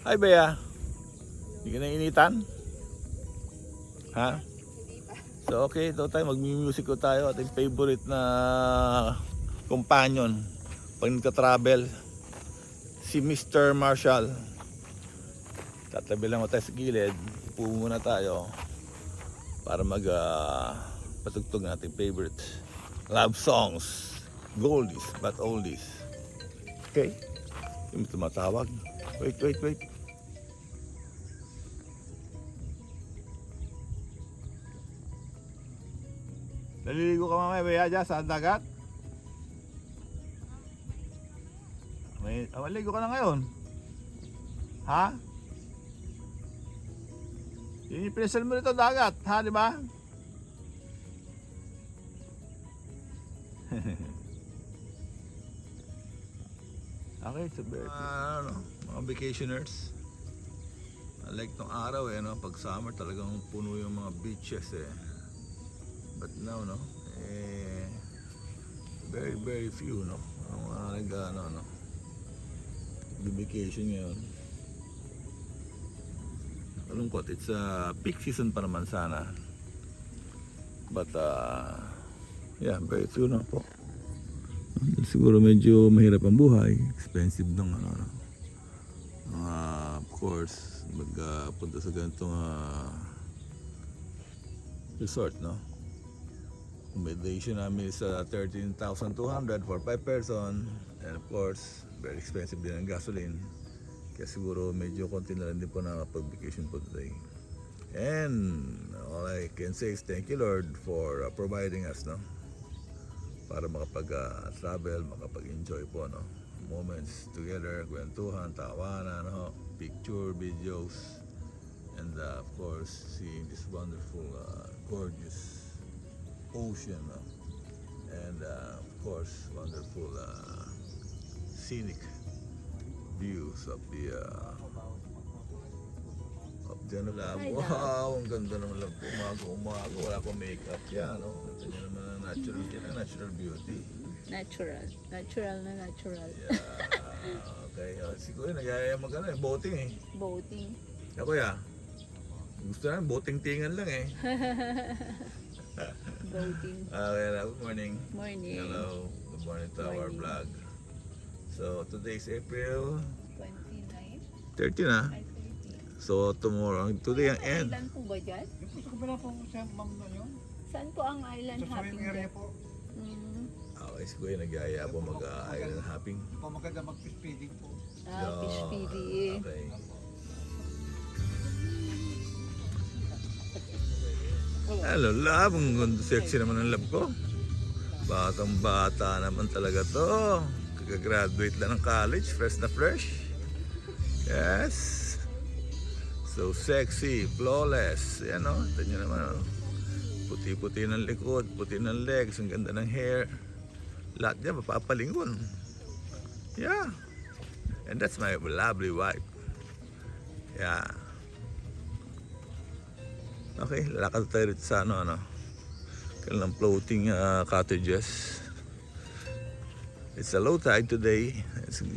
Hi, Bea. Hindi ka nainitan? Ha? So, okay. Ito tayo. Mag-music ko tayo. Ating favorite na companion pag nagka-travel. Si Mr. Marshall. Tatabi lang mo tayo sa gilid. Upo muna tayo para patugtog ng ating favorite love songs. Goldies but oldies. Okay? Yung tumatawag. Wait. Naliligo ka mamaya, Bea, dyan sa dagat? Maligo ka na ngayon. Ha? Yun yung pinasal mo nito dagat, ha, di ba? Okay, so mga vacationers. I like tong araw pag summer talagang puno yung mga beaches But now very few ang mga vacation ngayon. Malungkot, it's peak season pa naman sana. But yeah, very few po. Siguro medyo mahirap ang buhay, expensive of course magpunta sa ganitong resort accommodation namin is 13,200 for 5 person, and of course very expensive din ang gasoline, kaya siguro medyo konti na lang din po nakapag-vacation po today. And all I can say is thank you Lord for providing us para makapag-travel, makapag-enjoy po moments together, kwentuhan, tawanan, picture, videos, and of course seeing this wonderful gorgeous ocean and of course wonderful scenic views of the Lab. Wow, ang ganda naman lang po. Umaga, wala pang makeup yan. Ito nyo naman ang natural beauty. Natural na natural. Yeah, okay. Siguro nagyayaya boating Boating. Ako gusto na boating tingan lang Boating. Okay, good morning. Morning. Hello, good morning to our vlog. So today is April 29. 30 na. So tomorrow, today ang end. Island po ba dyan? Sa kabila po siya, ma'am na yun. Saan po ang island Sa hopping swimming area dyan? po. Okay, siguro nagyayaya po mag-island hopping. Po maganda mag-fish feeding po. Fish feeding. Okay. Hello, love. Ang ganda, sexy naman ang love ko. Batang bata naman talaga to. Kaka-graduate lang ng college, fresh na fresh. Yes. So sexy, flawless. Yan ito nyo naman puti-puti ng likod, puti ng legs, ang ganda ng hair. Lahat niya mapapalingon. Yeah. And that's my lovely wife. Yeah. Okay, lalakad tayo rito sa kailang floating cottages. It's a low tide today. It's a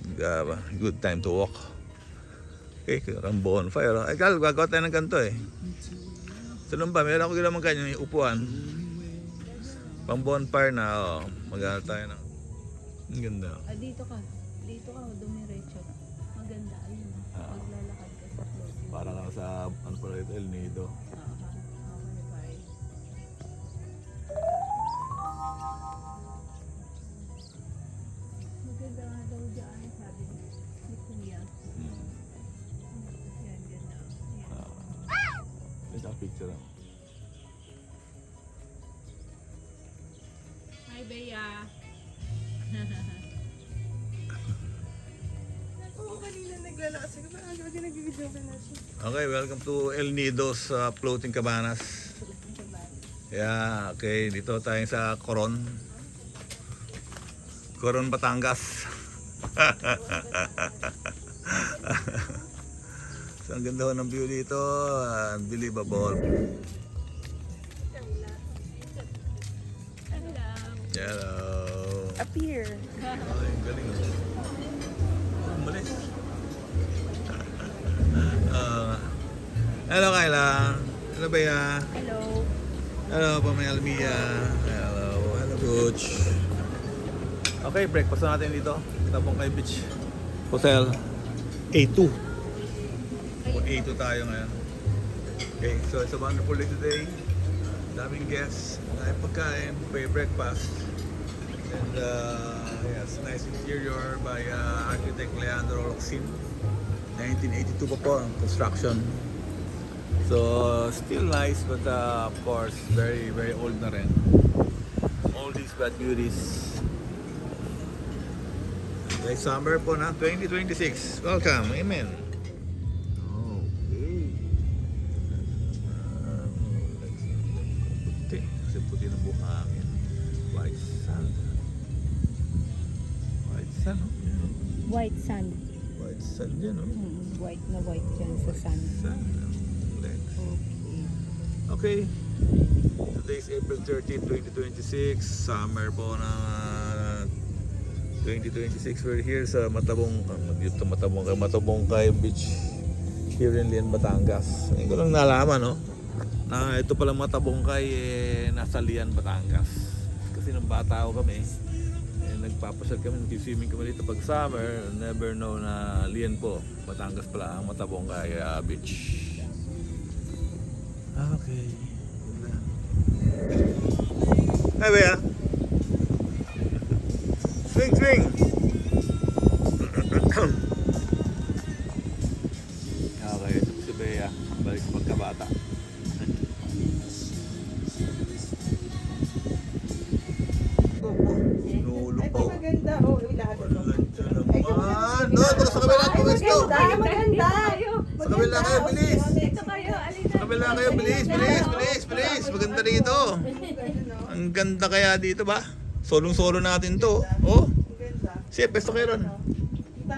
good time to walk. Okay, kang bonfire. Ay, gagawa tayo ng ganito Tulong ba? Meron ako ginamang kanya yung upuan. Pang bonfire na, mag-ano tayo ng. Ang ganda. Dito ka, dumiretso. Maganda, ayun. Maglalakad ka sa floating. Parang sa, El Nido. Maganda nga daw dyan, sabi ni Kuya. Yan, ganda. Ito ang picture. Hi, Bea. Oo, kanina naglalakas ako. Parang kasi nag-video ka na siya. Okay, welcome to El Nido's Floating Cabanas. Yeah, okay. Dito tayo sa Coron, Batangas. So, ang ganda ng view dito. Unbelievable. Hello. Appear. Ay, galing. Umalis. Hello, Kayla. Hello, Bea. Hello. Hello, Pamela Mia. Hello, hello, Coach. Okay, breakfast na natin dito. Tabongkay Beach Hotel A2. A2 tayo ngayon. Okay, so it's a wonderful day today. Daming guests, daming pagkain, buffet breakfast. And yes, nice interior by architect Leandro Locsin. 1982 pa po ang construction. So still nice, but of course very very old na rin. All these bad beauties. Okay, summer po na 2026. Welcome, amen. Okay. Puti, kasi puti ng buhangin. White sand. White sand, no? White sand. White sand yan, no? White na white yan sa sand. Sand. Legs. Okay. Okay. Today is April 13, 2026. Summer po na 2026. We're here sa Matabongkay Beach here in Lian, Batangas. Ngayon ko lang nalaman, no? Na ito palang Matabongkay nasa Lian, Batangas. Kasi nung bata ako kami, nagpapasyal kami, nag-swimming kami dito pag summer. Never know na Lian po. Batangas pala ang Matabongkay Beach. Okay. Hey, Bea. Swing, swing. Okay, ito po si Bea. Balik sa pagkabata. Nulo Ay, po. maganda. Oh, lahat ito. Naman. Doon, doon sa kabila. Pwesto. Maganda. Sa kabila kayo, bilis. Ito kayo, alina. Sa kabila kayo, bilis, bilis, bilis, bilis. Maganda dito. Ang ganda kaya dito ba? Solong-solo natin to. Oh, Maganda. siya, pesto kayo ron.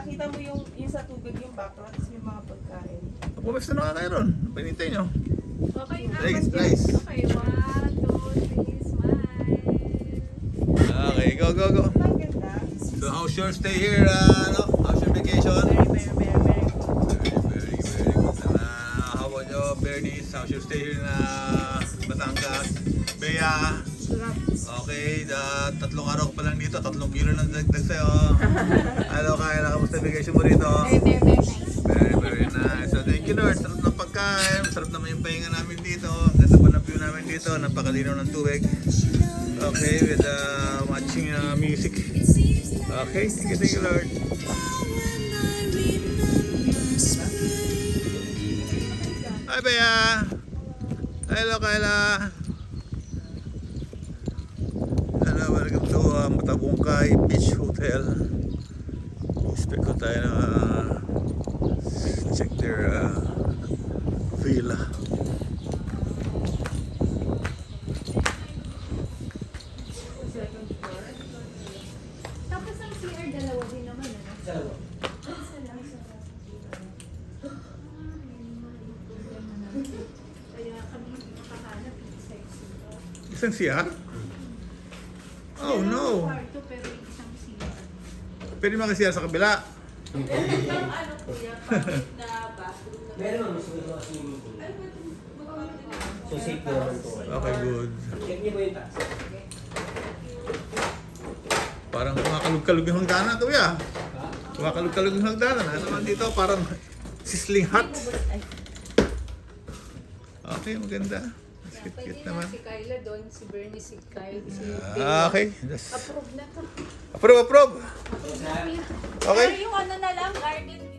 Kita mo yung sa tubig yung background, tapos yung mga pagkain. Pumesto na kayo ron. Pinintay nyo. Okay, Nice, nice. Okay, 1, 2, 3, smile. Okay, go, go, go. Maganda. So how's your stay here? How's your vacation? Very good. Very good. How about you, Bernice? How's your stay here in Batangas? Bea? Okay, tatlong araw pa lang dito, 3 kilo ng dagdag sa'yo. Hello, Kyle, kamusta vacation mo rito? Very nice. Very nice. So thank you, Lord. Sarap ng pagkain, sarap naman yung pahinga namin dito. Ang ganda pa ng view namin dito, napakalinaw ng tubig. Okay, with matching music. Okay, thank you, Lord. Hi, Bea. Hello, Kyla. Hello, welcome to Matabongkay Beach Hotel. Expect ko tayo na check their villa. Tapos ang CR, dalawa din naman, ano? Dalawa. Isa lang. Kaya kami makahanap yung sexy. Isang CR? Oh no! Kwarto, pero yung isang CR. Pwede makasiyar sa kabila. Ano kuya, public na bathroom na. Meron naman gusto ko swimming pool. So safe naman to. Okay, good. Check niyo po yung taas. Parang kumakalog-kalog yung hangdanan, kuya. Ha? Kumakalog-kalog yung hangdanan. Ano naman dito? Parang sizzling hot. Okay, maganda. Cute naman. Si Kyla doon, si Bernie, si Kyle, si Okay. That's... Approve na to. Approve, approve. Okay. Pero yung ano na lang, garden.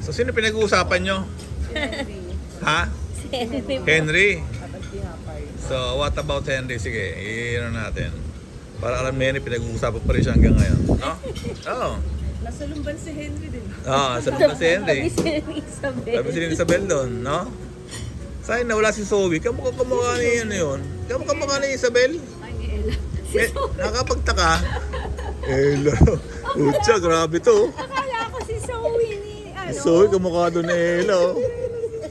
So sino pinag-uusapan nyo? Ha? Si Si Henry. Henry. At tinapay. So, what about Henry? Sige, i-ano natin. Para alam ni Henry, pinag-uusapan pa rin siya hanggang ngayon. No? Oo. Nasa lumban si Henry din. Sabi ba si Henry? Sabi si Isabel. Sabi si Isabel doon, no? Sayang na wala si Zoe. Kamukha ni ano yun? Kamukha ni Isabel? Ay, ni Ella. Nakapagtaka. Ella. Ucha, grabe to. Akala ko si Zoe ni ano. Zoe, kamukha doon ni Ella. Oh.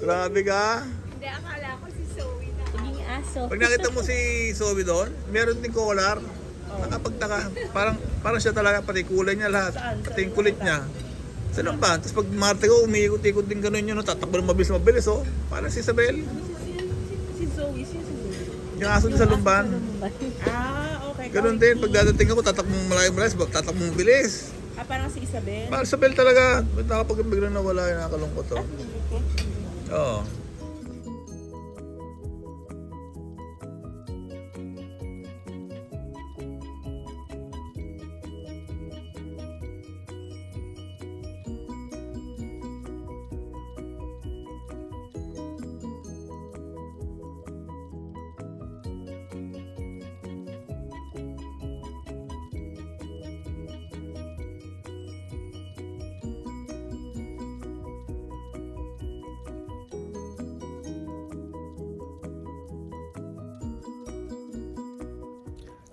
Grabe ka. Hindi, akala ko si Zoe na. Naging aso. Pag nakita mo si Zoe doon, meron din collar. Nakapagtaka. Parang siya talaga, pati kulay niya lahat. Pati yung kulit niya. Sa ba? Tapos pag Marte ko, umiikot-ikot din ganun yun. No? Tatakbo ng mabilis, oh. Parang si Isabel. Si Zoe, si Zoe. Yung aso din sa lumban. Okay. Ganun din. Pag dadating ako, tatakbong malayo-malayo. Tatakbong bilis. Parang si Isabel. Parang Isabel talaga. Nakapag biglang nawala yun, nakakalungkot to. Oo.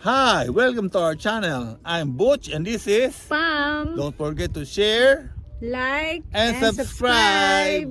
Hi, welcome to our channel. I'm Butch and this is... Pam, Don't forget to share like, and subscribe.